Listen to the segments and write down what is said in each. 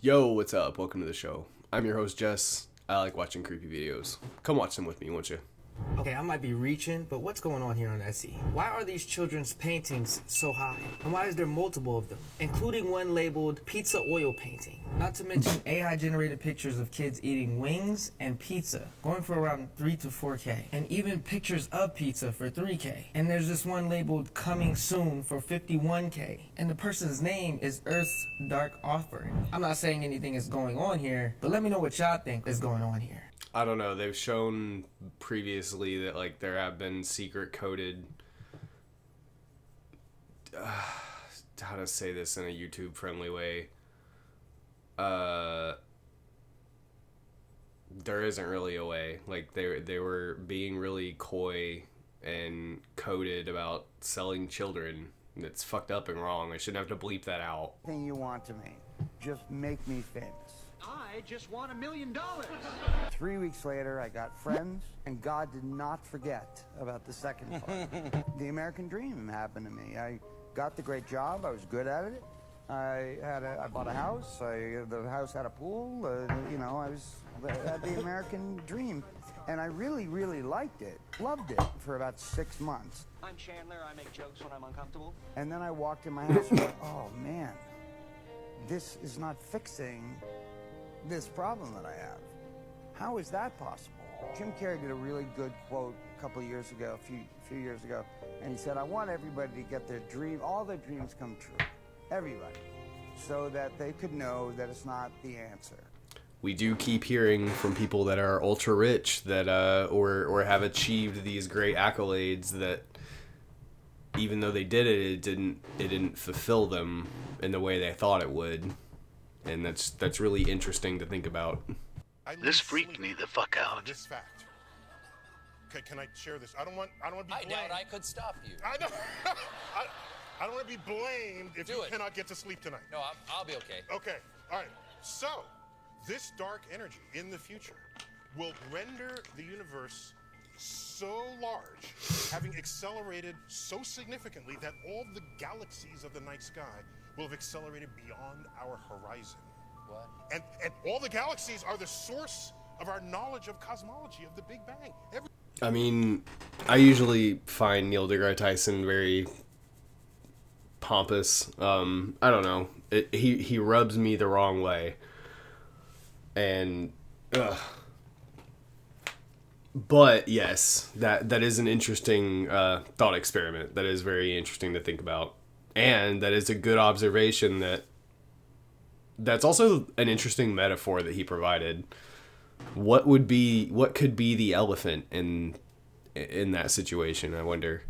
Yo, what's up? Welcome to the show. I'm your host, Jess. I like watching creepy videos. Come watch them with me, won't you? Okay, I might be reaching, but what's going on here on Etsy? Why are these children's paintings so high? And why is there multiple of them? Including one labeled pizza oil painting. Not to mention AI generated pictures of kids eating wings and pizza, going for around 3 to 4K. And even pictures of pizza for 3K. And there's this one labeled coming soon for 51K. And the person's name is Earth's Dark Offering. I'm not saying anything is going on here, but let me know what y'all think is going on here. I don't know. They've shown previously that like there have been secret coded. How to say this in a YouTube friendly way? There isn't really a way. Like they were being really coy and coded about selling children. It's fucked up and wrong. I shouldn't have to bleep that out. Thing you want to me, just make me famous. I just want $1 million. 3 weeks later, I got friends, and God did not forget about the second part. The American dream happened to me. I got the great job. I was good at it. I bought a house. The house had a pool. I had the American dream, and I really, really liked it. Loved it for about 6 months. I'm Chandler. I make jokes when I'm uncomfortable. And then I walked in my house and went, oh man, this is not fixing this problem that I have. How is that possible? Jim Carrey did a really good quote a couple of years ago, a few years ago, and he said, I want everybody to get their dream, all their dreams come true. Everybody. So that they could know that it's not the answer. We do keep hearing from people that are ultra rich that or have achieved these great accolades that even though they did it, it didn't fulfill them in the way they thought it would. And that's really interesting to think about. This freaked me the fuck out. This fact. Okay, can I share this? I don't want to be blamed. I doubt I could stop you. I don't. I don't want to be blamed if you cannot get to sleep tonight. No, I'll be okay. Okay, all right. So, this dark energy in the future will render the universe so large, having accelerated so significantly that all the galaxies of the night sky will have accelerated beyond our horizon. What? And all the galaxies are the source of our knowledge of cosmology, of the Big Bang. I mean, I usually find Neil deGrasse Tyson very pompous. I don't know. He rubs me the wrong way. And, but yes, that is an interesting thought experiment. That is very interesting to think about. And that is a good observation that's also an interesting metaphor that he provided. What could be the elephant in that situation, I wonder.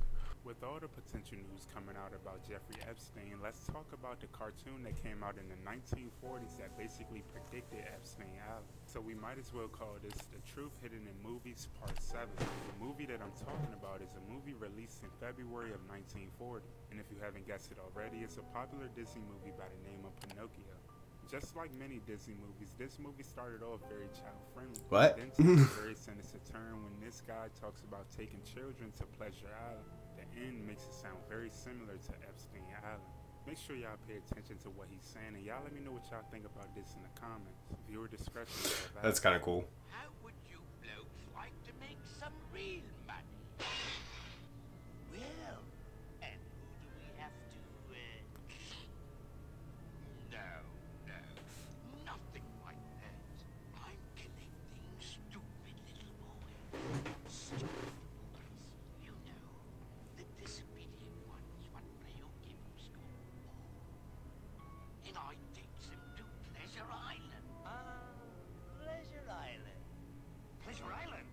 With all the potential news coming out about Jeffrey Epstein, let's talk about the cartoon that came out in the 1940s that basically predicted Epstein Island. So we might as well call this The Truth Hidden in Movies Part 7. The movie that I'm talking about is a movie released in February of 1940. And if you haven't guessed it already, it's a popular Disney movie by the name of Pinocchio. Just like many Disney movies, this movie started off very child-friendly. What? Then took a very sinister turn when this guy talks about taking children to Pleasure Island. The end makes it sound very similar to Epstein Island. Make sure y'all pay attention to what he's saying, and y'all let me know what y'all think about this in the comments. Viewer discretion is advised. That's kind of cool. How would you blokes like to make some real money? Well, and who do we have to, No, nothing like that. I'm connecting stupid little boys. Stupid boys. You know, the disobedient ones what Pinocchio was called. And I takes them to Pleasure Island. Pleasure Island. Pleasure Island?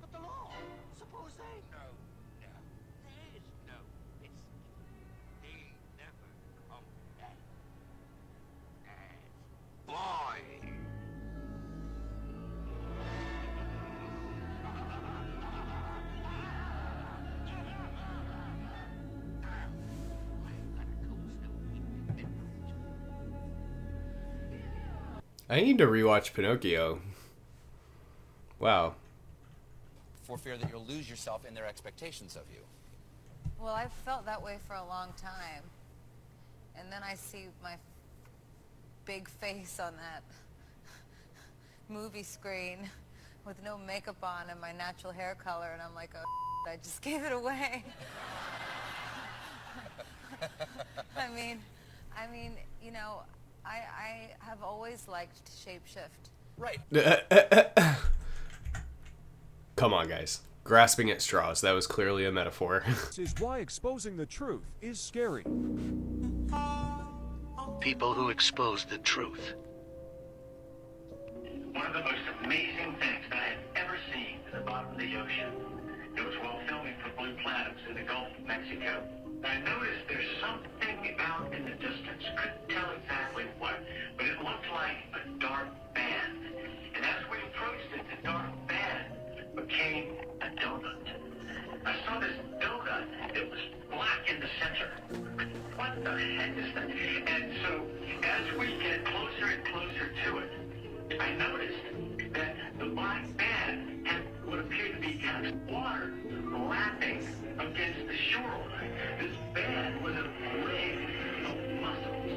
But the law. Suppose they... No. There's no biscuit. They never come back. As boy. I need to rewatch Pinocchio. Wow. For fear that you'll lose yourself in their expectations of you. Well, I've felt that way for a long time. And then I see my big face on that movie screen with no makeup on and my natural hair color, and I'm like, oh, I just gave it away. I mean, you know, I have always liked shapeshift. Right. Come on, guys. Grasping at straws. That was clearly a metaphor. This is why exposing the truth is scary. People who expose the truth. One of the most amazing things that I have ever seen at the bottom of the ocean. It was while filming for Blue Planets in the Gulf of Mexico. I noticed there's something out in the distance. Couldn't tell exactly what, but it looked like a dark band. And as we approached it, the dark band became a donut. I saw this donut. It was black in the center. What the heck is that? And so as we get closer and closer to it, I noticed that the black band had what appeared to be kind of water lapping against the shoreline. This band was a ring of mussels.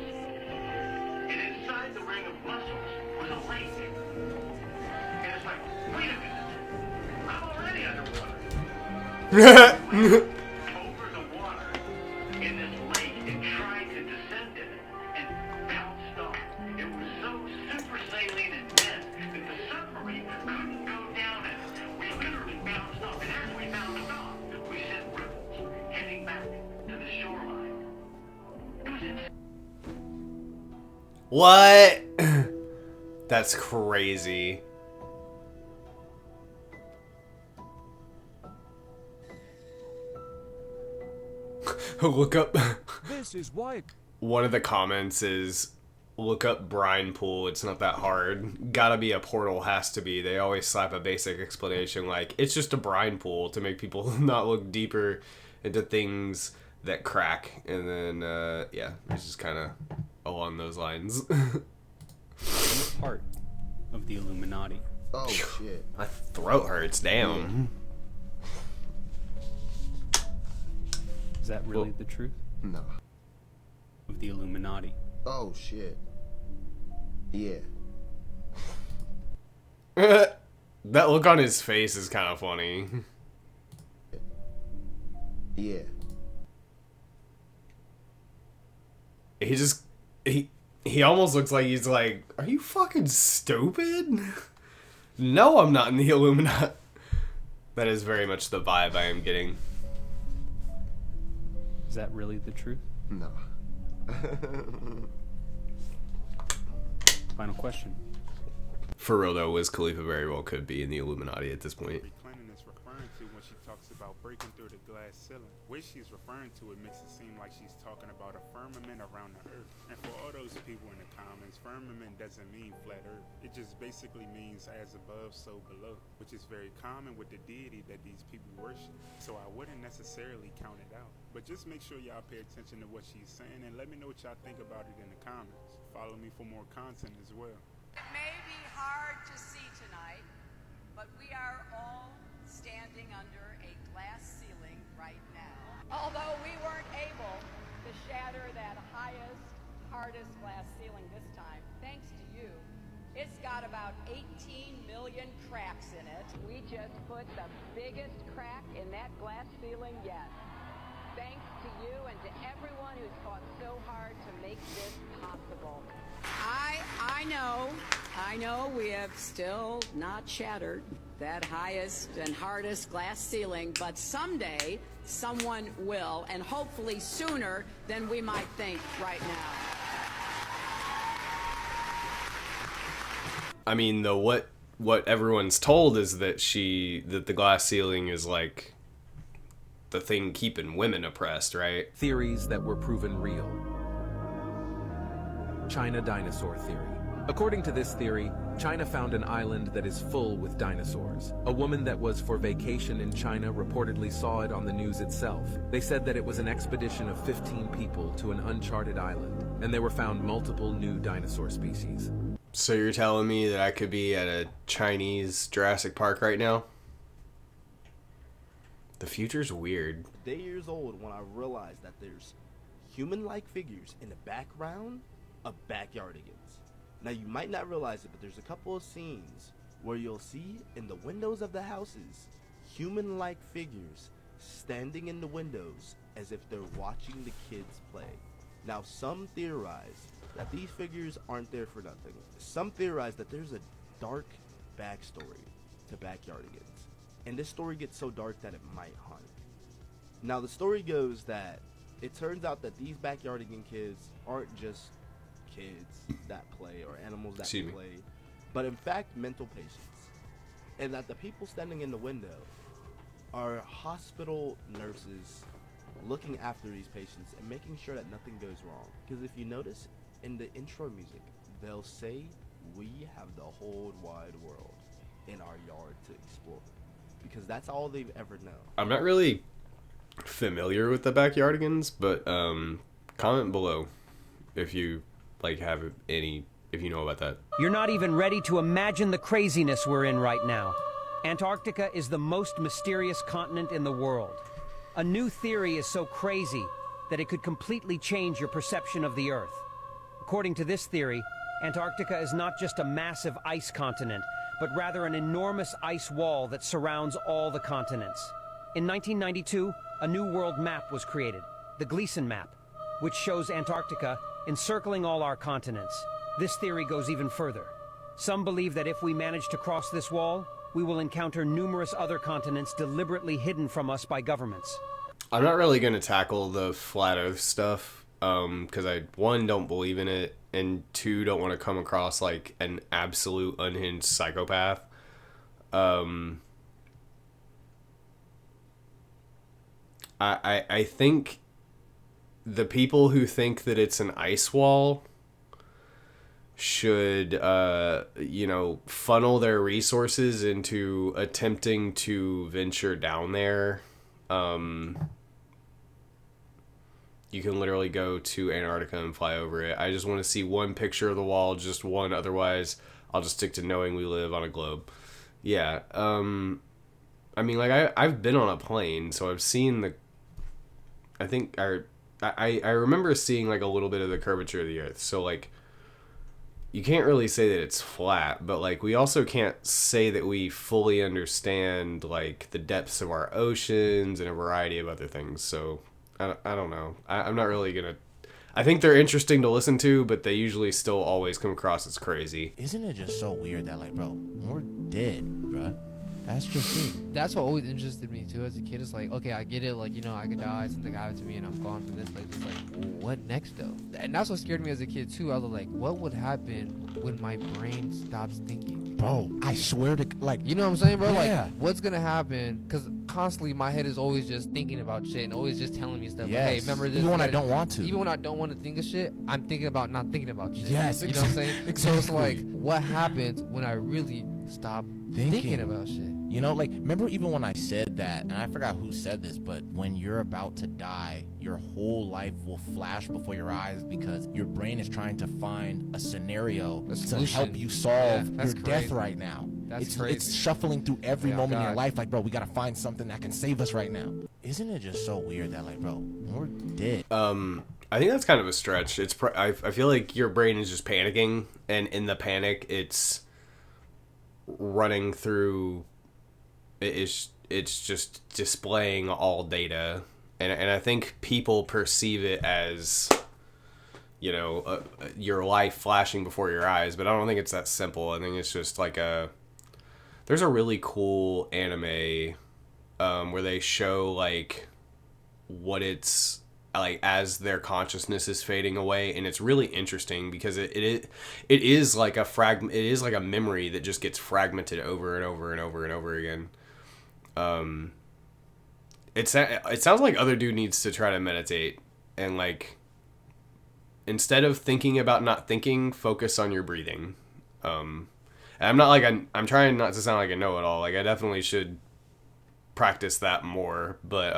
And inside the ring of mussels was a lake. And it's like, wait a minute, I'm already underwater. Over the water in this lake and tried to descend in it and bounced off. It was so super saline and dense that the submarine couldn't go down it. We literally bounced off, and as we bounced off, we sent ripples heading back to the shoreline. It was insane. What? That's crazy. Look up. This is why. One of the comments is, look up brine pool. It's not that hard. Gotta be a portal, has to be. They always slap a basic explanation like, it's just a brine pool to make people not look deeper into things that crack. And then, yeah, it's just kind of along those lines. Part of the Illuminati. Oh, shit. My throat hurts, damn. Is that really the truth? No. Of the Illuminati. Oh, shit. Yeah. That look on his face is kind of funny. Yeah. He almost looks like he's like, are you fucking stupid? No, I'm not in the Illuminati. That is very much the vibe I am getting. Is that really the truth? No. Final question. For real though, Wiz Khalifa very well could be in the Illuminati at this point. Clinton is referring to when she talks about breaking through the glass ceiling. What she's referring to, it makes it seem like she's talking about a firmament around the earth. And for all those people in the comments, firmament doesn't mean flat earth. It just basically means as above, so below, which is very common with the deity that these people worship. So I wouldn't necessarily count it out. But just make sure y'all pay attention to what she's saying and let me know what y'all think about it in the comments. Follow me for more content as well. It may be hard to see tonight, but we are all standing under a glass ceiling right now. Although we weren't able to shatter that highest, hardest glass ceiling this time, thanks to you. It's got about 18 million cracks in it. We just put the biggest crack in that glass ceiling yet. Thanks to you and to everyone who's fought so hard to make this possible. I know we have still not shattered that highest and hardest glass ceiling, but someday someone will, and hopefully sooner than we might think right now. I mean, though, what everyone's told is that the glass ceiling is like the thing keeping women oppressed, right? Theories that were proven real. China dinosaur theory. According to this theory, China found an island that is full with dinosaurs. A woman that was for vacation in China reportedly saw it on the news itself. They said that it was an expedition of 15 people to an uncharted island, and there were found multiple new dinosaur species. So you're telling me that I could be at a Chinese Jurassic Park right now? The future's weird. Day years old when I realized that there's human-like figures in the background of backyardigans. Now, you might not realize it, but there's a couple of scenes where you'll see in the windows of the houses human-like figures standing in the windows as if they're watching the kids play. Now, some theorize that these figures aren't there for nothing. Some theorize that there's a dark backstory to Backyardigans, and this story gets so dark that it might haunt. Now, the story goes that it turns out that these Backyardigan kids aren't just kids that play or animals that play, but in fact mental patients, and that the people standing in the window are hospital nurses looking after these patients and making sure that nothing goes wrong. Because if you notice in the intro music, they'll say, "We have the whole wide world in our yard to explore," because that's all they've ever known. I'm not really familiar with the Backyardigans, but comment below if you have any, if you know about that. You're not even ready to imagine the craziness we're in right now. Antarctica is the most mysterious continent in the world. A new theory is so crazy that it could completely change your perception of the Earth. According to this theory, Antarctica is not just a massive ice continent, but rather an enormous ice wall that surrounds all the continents. In 1992, a new world map was created, the Gleason map, which shows Antarctica encircling all our continents. This theory goes even further. Some believe that if we manage to cross this wall, we will encounter numerous other continents deliberately hidden from us by governments. I'm not really going to tackle the flat earth stuff because I, one, don't believe in it, and two, don't want to come across like an absolute unhinged psychopath. I think the people who think that it's an ice wall should, funnel their resources into attempting to venture down there. You can literally go to Antarctica and fly over it. I just want to see one picture of the wall, just one. Otherwise, I'll just stick to knowing we live on a globe. Yeah. I mean, I've been on a plane, so I've seen I remember seeing a little bit of the curvature of the Earth. So you can't really say that it's flat, but we also can't say that we fully understand the depths of our oceans and a variety of other things. So I don't know. I'm not really gonna. I think they're interesting to listen to, but they usually still always come across as crazy. Isn't it just so weird that bro, we're dead, bruh? That's just it. That's what always interested me too as a kid. It's okay, I get it, I could die, something happened to me and I'm gone from this. What next though? And that's what scared me as a kid too. I was what would happen when my brain stops thinking? Bro, I swear to you know what I'm saying, bro? Yeah. What's gonna happen? Because constantly my head is always just thinking about shit and always just telling me stuff. Yes. Hey, remember this? Even when I don't want to. Even when I don't want to think of shit, I'm thinking about not thinking about shit. Yes, you know what I'm saying? Exactly. So it's what happens when I really stop thinking about shit? Remember even when I said that, and I forgot who said this, but when you're about to die, your whole life will flash before your eyes because your brain is trying to find a scenario to help you solve your death right now. That's crazy. It's shuffling through every moment in your life, bro, we gotta find something that can save us right now. Isn't it just so weird that, bro, we're dead? I think that's kind of a stretch. I feel like your brain is just panicking, and in the panic, it's running through. It's just displaying all data, and I think people perceive it as, your life flashing before your eyes, but I don't think it's that simple. I think it's just there's a really cool anime where they show what it's as their consciousness is fading away, and it's really interesting because it is like a fragment. It is like a memory that just gets fragmented over and over and over and over again. It sounds like other dude needs to try to meditate and instead of thinking about not thinking, focus on your breathing. And I'm not I'm trying not to sound like a know-it-all. I definitely should practice that more, but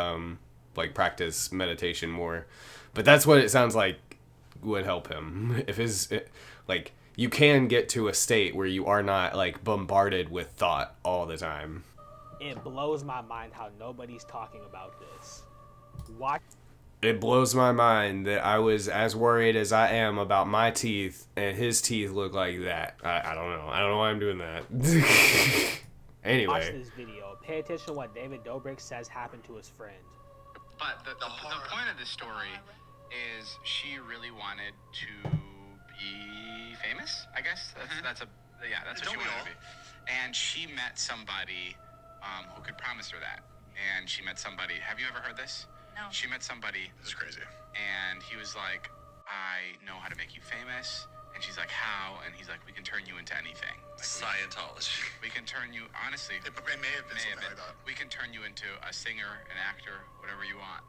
practice meditation more. But that's what it sounds like would help him. If you can get to a state where you are not bombarded with thought all the time. It blows my mind how nobody's talking about this. Watch. It blows my mind that I was as worried as I am about my teeth, and his teeth look like that. I don't know. I don't know why I'm doing that. Watch Anyway. this video. Pay attention to what David Dobrik says happened to his friend. But the point of the story is she really wanted to be famous, I guess. That's what she wanted to be. And she met somebody who could promise her that. And she met somebody. Have you ever heard this? No. She met somebody. This is crazy. And he was like, I know how to make you famous. And she's like, how? And he's like, we can turn you into anything. Like, Scientology. We can turn you, honestly. It may have been something like that. We can turn you into a singer, an actor, whatever you want.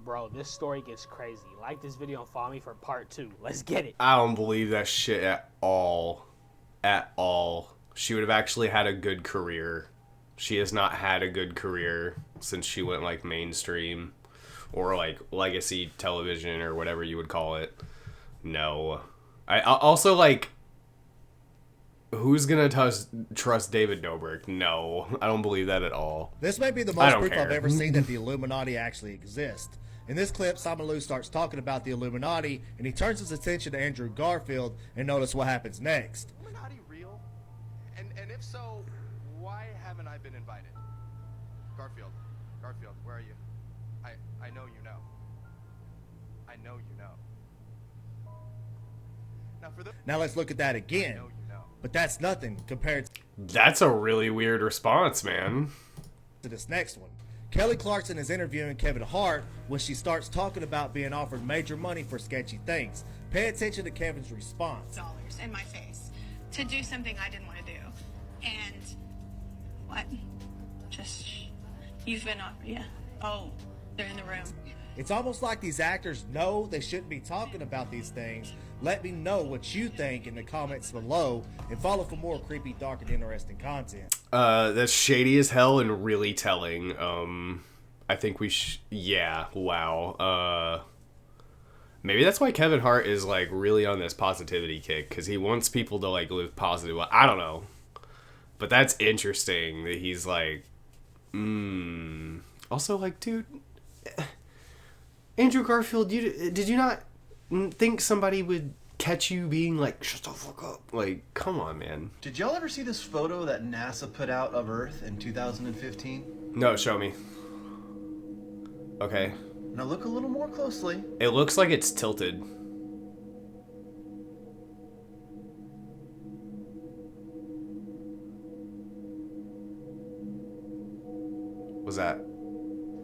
Bro, this story gets crazy. Like this video and follow me for part 2. Let's get it. I don't believe that shit at all. At all. She would have actually had a good career. She has not had a good career since she went like mainstream or like legacy television or whatever you would call it. No. I also like, who's gonna trust David Dobrik? No, I don't believe that at all. This may be the I most don't proof care. I've ever seen that the Illuminati actually exist. In this clip, Simon Liu starts talking about the Illuminati, and he turns his attention to Andrew Garfield, and notice what happens next. Illuminati real? And if so, why haven't I been invited? Garfield, where are you? I know you know. I know you know. Now let's look at that again. But that's nothing compared That's a really weird response, man. to this next one. Kelly Clarkson is interviewing Kevin Hart when she starts talking about being offered major money for sketchy things. Pay attention to Kevin's response. Dollars in my face to do something I didn't want to do. And what? Just, you've been on, yeah. Oh, they're in the room. It's almost like these actors know they shouldn't be talking about these things. Let me know what you think in the comments below, and follow for more creepy, dark, and interesting content. That's shady as hell and really telling. I think yeah, wow. Maybe that's why Kevin Hart is like really on this positivity kick, because he wants people to like live positive. I don't know, but that's interesting that he's like, Also, like, dude, Andrew Garfield, did you not think somebody would catch you being like, shut the fuck up? Like, come on, man. Did y'all ever see this photo that NASA put out of Earth in 2015? No, show me. Okay. Now look a little more closely. It looks like it's tilted. Was that?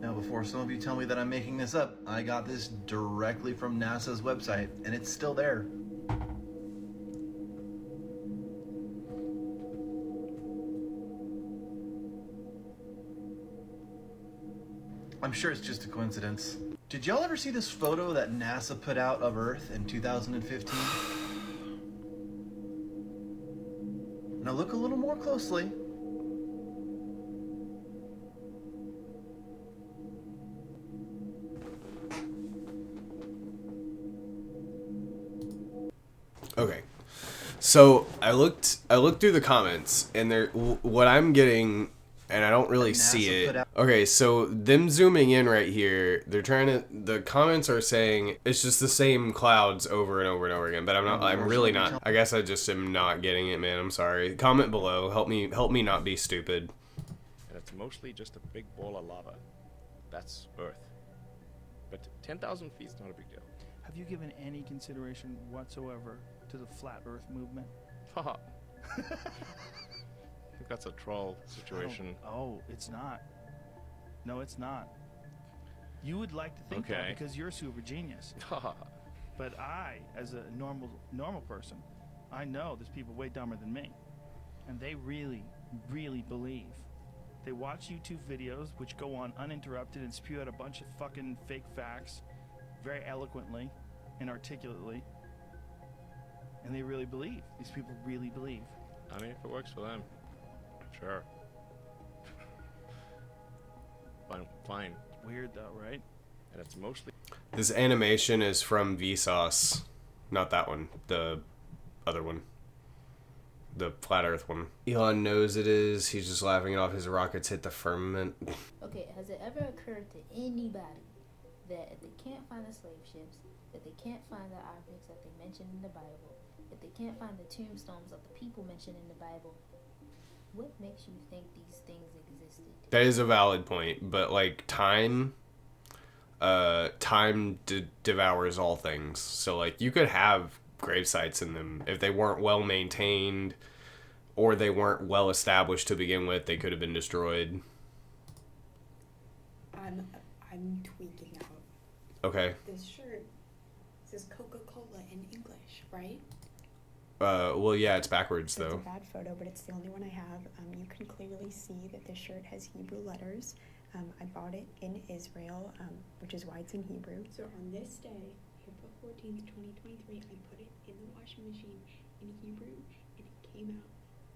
Now, before some of you tell me that I'm making this up, I got this directly from NASA's website, and it's still there. I'm sure it's just a coincidence. Did y'all ever see this photo that NASA put out of Earth in 2015? Now look a little more closely. Okay. So I looked through the comments, and what I'm getting, and I don't really see it. Okay, so them zooming in right here, the comments are saying it's just the same clouds over and over and over again, but I'm really not. I guess I just am not getting it, man. I'm sorry. Comment below. Help me not be stupid. And it's mostly just a big ball of lava. That's Earth. But 10,000 feet is not a big deal. Have you given any consideration whatsoever to the flat Earth movement? Haha. I think that's a troll situation. Oh, it's not. No, it's not. You would like to think that because you're a super genius. But I, as a normal person, I know there's people way dumber than me. And they really, really believe. They watch YouTube videos which go on uninterrupted and spew out a bunch of fucking fake facts very eloquently and articulately. And they really believe. These people really believe. I mean, if it works for them, sure. Fine. Weird though, right? And it's mostly... This animation is from Vsauce. Not that one. The other one. The flat Earth one. Elon knows it is. He's just laughing it off. His rockets hit the firmament. Okay, has it ever occurred to anybody that if they can't find the slave ships, if they can't find the objects that they mentioned in the Bible, if they can't find the tombstones of the people mentioned in the Bible, what makes you think these things existed? That is a valid point, but like time devours all things. So like you could have grave sites in them if they weren't well maintained or they weren't well established to begin with, they could have been destroyed. I'm tweaking out. Okay. This shirt says Coca-Cola in English, right? Well, yeah, it's backwards though. It's a bad photo, but it's the only one I have. You can clearly see that this shirt has Hebrew letters. I bought it in Israel, which is why it's in Hebrew. So on this day, April 14th, 2023, I put it in the washing machine in Hebrew, and it came out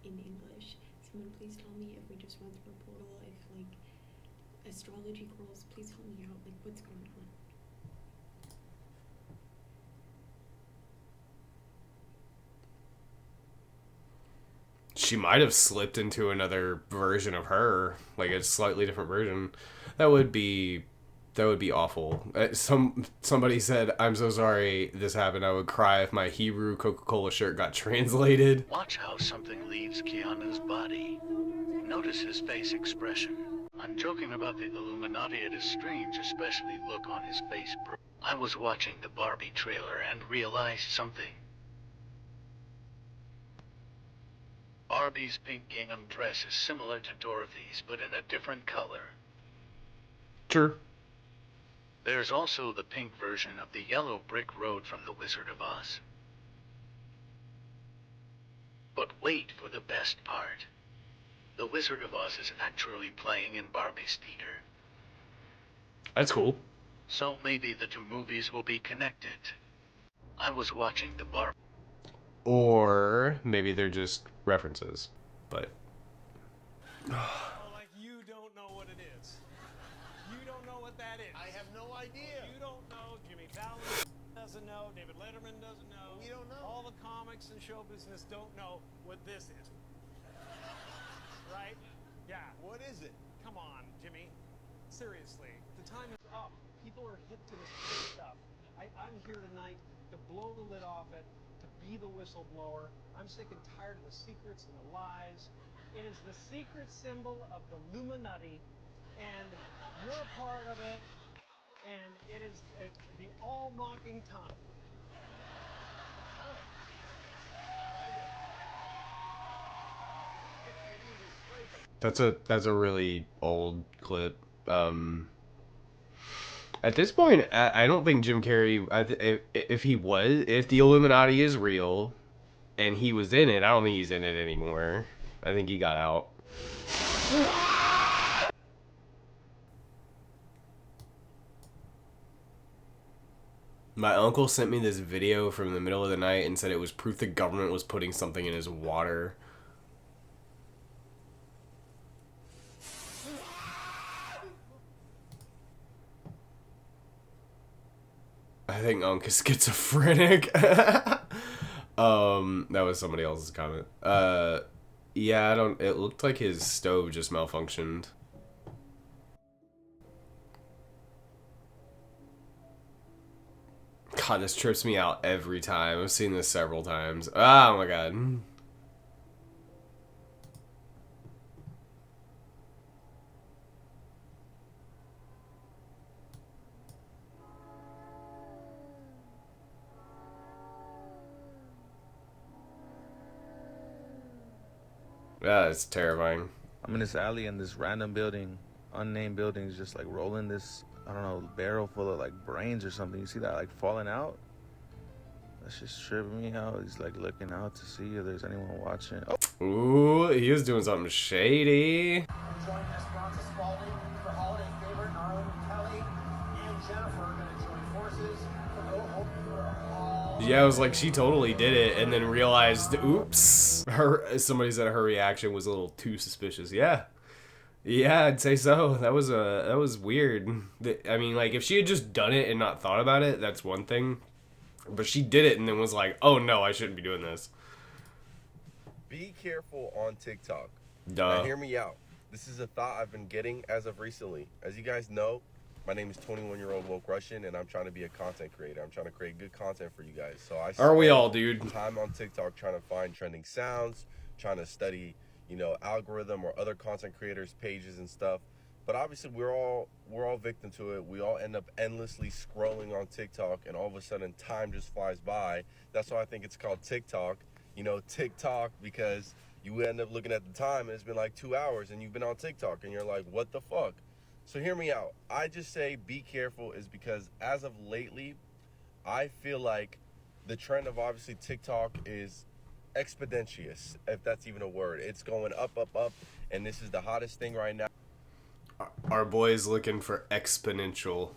in English. Someone please tell me if we just went through a portal, if like astrology girls, please help me out, like what's going on? She might have slipped into another version of her, like a slightly different version. That would be awful. Somebody said, "I'm so sorry this happened. I would cry if my Hebrew Coca-Cola shirt got translated." Watch how something leaves Keanu's body. Notice his face expression. I'm joking about the Illuminati. It is strange, especially look on his face. I was watching the Barbie trailer and realized something. Barbie's pink gingham dress is similar to Dorothy's, but in a different color. Sure. There's also the pink version of the yellow brick road from The Wizard of Oz. But wait for the best part. The Wizard of Oz is actually playing in Barbie's theater. That's cool. So maybe the two movies will be connected. I was watching the Barbie. Or maybe they're just references. But like you don't know what it is. You don't know what that is. I have no idea. You don't know. Jimmy Fallon doesn't know. David Letterman doesn't know. We don't know. All the comics and show business don't know what this is. Right? Yeah. What is it? Come on, Jimmy. Seriously, the time is up. People are hip to this stuff. I'm here tonight to blow the lid off it. Be the whistleblower. I'm sick and tired of the secrets and the lies. It is the secret symbol of the Illuminati, and you're a part of it, and it is the all-mocking tongue. that's a really old clip. At this point, I don't think Jim Carrey, if the Illuminati is real and he was in it, I don't think he's in it anymore. I think he got out. My uncle sent me this video from the middle of the night and said it was proof the government was putting something in his water. I think Unc is schizophrenic. That was somebody else's comment. Yeah, it looked like his stove just malfunctioned. God, this trips me out every time. I've seen this several times. Oh my god. Yeah, it's terrifying. I'm in this alley and this random building, unnamed building, is just like rolling this, I don't know, barrel full of like brains or something. You see that like falling out? That's just tripping me out. He's like looking out to see if there's anyone watching. Oh. Ooh, he was doing something shady. Join Esperanza Spalding for holiday favorite Arlen Kelly and Jennifer are going to join forces for Go Home for All. Yeah, I was like, she totally did it, and then realized, oops. Somebody said her reaction was a little too suspicious. Yeah, I'd say so. That was weird. I mean, like, if she had just done it and not thought about it, that's one thing. But she did it and then was like, oh no, I shouldn't be doing this. Be careful on TikTok. Duh. Now hear me out. This is a thought I've been getting as of recently. As you guys know, My name is 21-year-old woke Russian, and I'm trying to be a content creator. I'm trying to create good content for you guys. So I Are we spend all, dude? time on TikTok trying to find trending sounds, trying to study, you know, algorithm or other content creators' pages and stuff. But obviously, we're all victim to it. We all end up endlessly scrolling on TikTok, and all of a sudden, time just flies by. That's why I think it's called TikTok. You know, TikTok, because you end up looking at the time, and it's been like 2 hours, and you've been on TikTok, and you're like, what the fuck? So hear me out. I just say be careful is because as of lately, I feel like the trend of obviously TikTok is exponentious, if that's even a word. It's going up, up, up, and this is the hottest thing right now. Our boy's looking for exponential.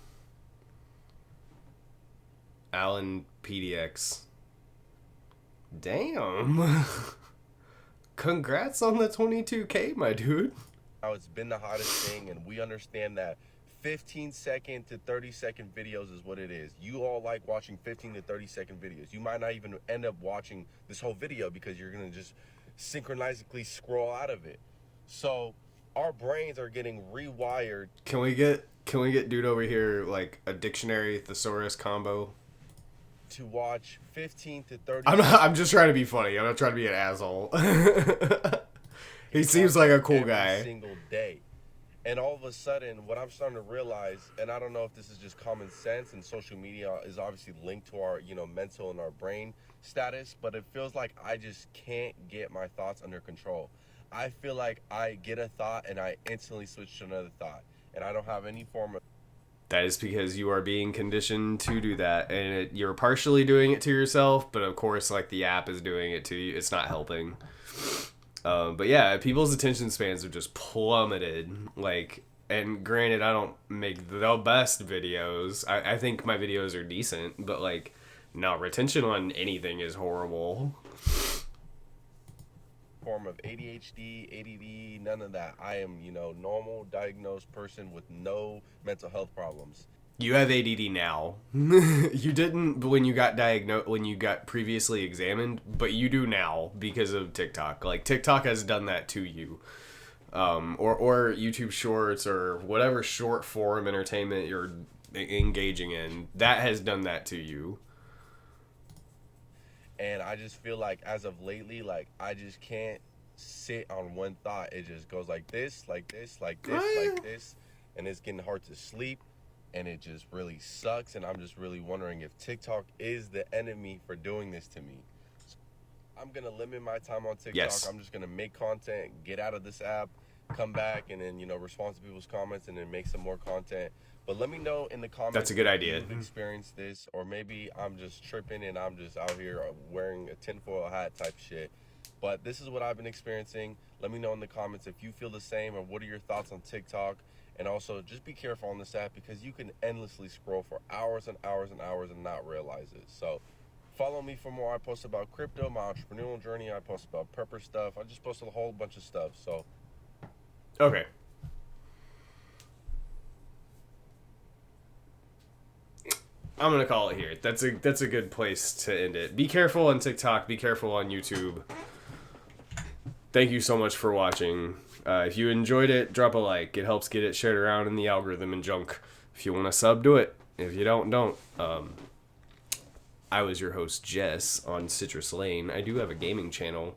Alan PDX. Damn. Congrats on the 22K, my dude. Now it's been the hottest thing, and we understand that 15-second to 30-second videos is what it is. You all like watching 15 to 30-second videos. You might not even end up watching this whole video because you're gonna just synchronistically scroll out of it. So our brains are getting rewired. Can we get dude over here like a dictionary thesaurus combo? To watch 15 to 30. I'm just trying to be funny. I'm not trying to be an asshole. He seems like a cool guy. Every single day. And all of a sudden, what I'm starting to realize, and I don't know if this is just common sense, and social media is obviously linked to our, you know, mental and our brain status, but it feels like I just can't get my thoughts under control. I feel like I get a thought and I instantly switch to another thought, and I don't have any form of... That is because you are being conditioned to do that, and you're partially doing it to yourself, but of course, like, the app is doing it to you. It's not helping. But yeah, people's attention spans have just plummeted. Like, and granted, I don't make the best videos. I think my videos are decent, but like, no, retention on anything is horrible. Form of ADHD, ADD, none of that. I am, you know, normal diagnosed person with no mental health problems. You have ADD now. You didn't when you got diagnosed, when you got previously examined, but you do now because of TikTok. Like, TikTok has done that to you. Or YouTube Shorts or whatever short form entertainment you're engaging in. That has done that to you. And I just feel like as of lately, like, I just can't sit on one thought. It just goes like this, like this, like this, like this. And it's getting hard to sleep. And it just really sucks, and I'm just really wondering if TikTok is the enemy for doing this to me. So I'm going to limit my time on TikTok. Yes. I'm just going to make content, get out of this app, come back, and then, you know, respond to people's comments, and then make some more content. But let me know in the comments. That's a good idea. If you've experienced this, or maybe I'm just tripping and I'm just out here wearing a tinfoil hat type shit. But this is what I've been experiencing. Let me know in the comments if you feel the same, or what are your thoughts on TikTok. And also, just be careful on this app because you can endlessly scroll for hours and hours and hours and not realize it. So, follow me for more. I post about crypto, my entrepreneurial journey. I post about prepper stuff. I just post a whole bunch of stuff. So, okay. I'm gonna call it here. That's a good place to end it. Be careful on TikTok. Be careful on YouTube. Thank you so much for watching. If you enjoyed it, drop a like. It helps get it shared around in the algorithm and junk. If you want to sub, do it. If you don't. I was your host, Jess, on Citrus Lane. I do have a gaming channel.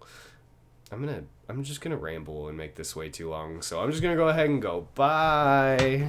I'm just gonna ramble and make this way too long. So I'm just gonna go ahead and go. Bye.